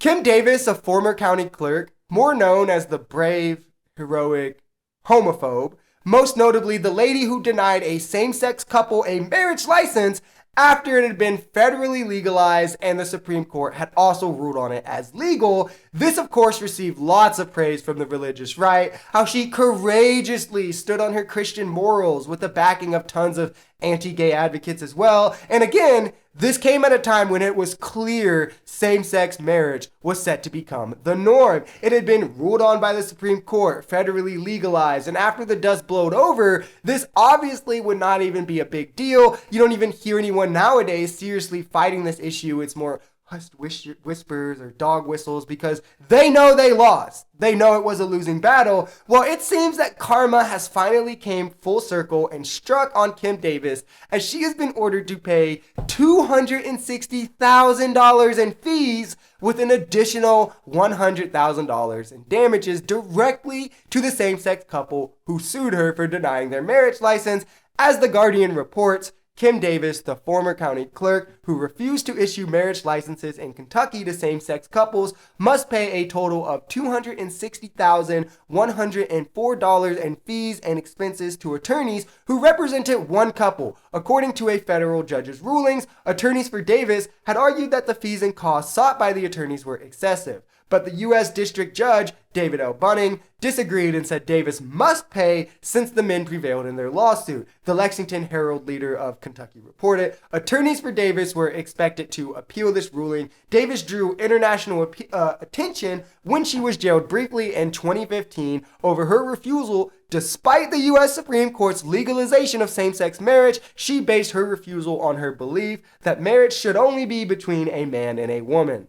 Kim Davis, a former county clerk, more known as the brave, heroic homophobe, most notably the lady who denied a same-sex couple a marriage license after it had been federally legalized and the Supreme Court had also ruled on it as legal. This, of course, received lots of praise from the religious right, how she courageously stood on her Christian morals with the backing of tons of anti-gay advocates as well. And again, this came at a time when it was clear same-sex marriage was set to become the norm. It had been ruled on by the Supreme Court, federally legalized, and after the dust blowed over, this obviously would not even be a big deal. You don't even hear anyone nowadays seriously fighting this issue. It's more hushed whispers or dog whistles because they know they lost. They know it was a losing battle. Well, it seems that karma has finally came full circle and struck on Kim Davis as she has been ordered to pay $260,000 in fees with an additional $100,000 in damages directly to the same-sex couple who sued her for denying their marriage license. As The Guardian reports, Kim Davis, the former county clerk who refused to issue marriage licenses in Kentucky to same-sex couples, must pay a total of $260,104 in fees and expenses to attorneys who represented one couple. According to a federal judge's rulings, attorneys for Davis had argued that the fees and costs sought by the attorneys were excessive. But the U.S. District Judge, David L. Bunning, disagreed and said Davis must pay since the men prevailed in their lawsuit. The Lexington Herald Leader of Kentucky reported, attorneys for Davis were expected to appeal this ruling. Davis drew international attention when she was jailed briefly in 2015 over her refusal. Despite the U.S. Supreme Court's legalization of same-sex marriage, she based her refusal on her belief that marriage should only be between a man and a woman.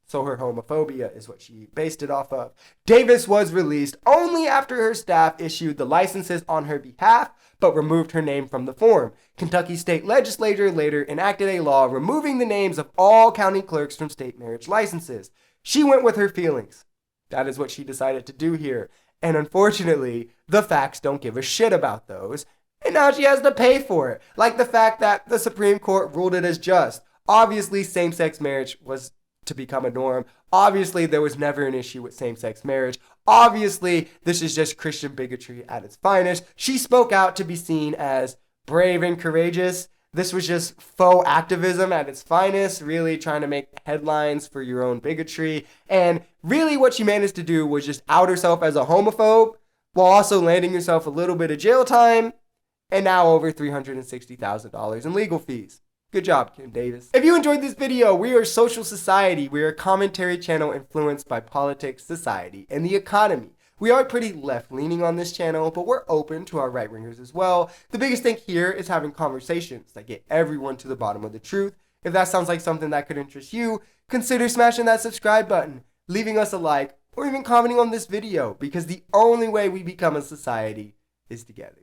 So her homophobia is what she based it off of. Davis was released only after her staff issued the licenses on her behalf, but removed her name from the form. Kentucky state legislature later enacted a law removing the names of all county clerks from state marriage licenses. She went with her feelings. That is what she decided to do here. And unfortunately, the facts don't give a shit about those. And now she has to pay for it. Like the fact that the Supreme Court ruled it as just. Obviously, same-sex marriage was to become a norm. Obviously, there was never an issue with same-sex marriage. Obviously, this is just Christian bigotry at its finest. She spoke out to be seen as brave and courageous. This was just faux activism at its finest, really trying to make headlines for your own bigotry. And really what she managed to do was just out herself as a homophobe while also landing herself a little bit of jail time and now over $360,000 in legal fees. Good job, Kim Davis. If you enjoyed this video, we are Social Society. We are a commentary channel influenced by politics, society, and the economy. We are pretty left-leaning on this channel, but we're open to our right-wingers as well. The biggest thing here is having conversations that get everyone to the bottom of the truth. If that sounds like something that could interest you, consider smashing that subscribe button, leaving us a like, or even commenting on this video, because the only way we become a society is together.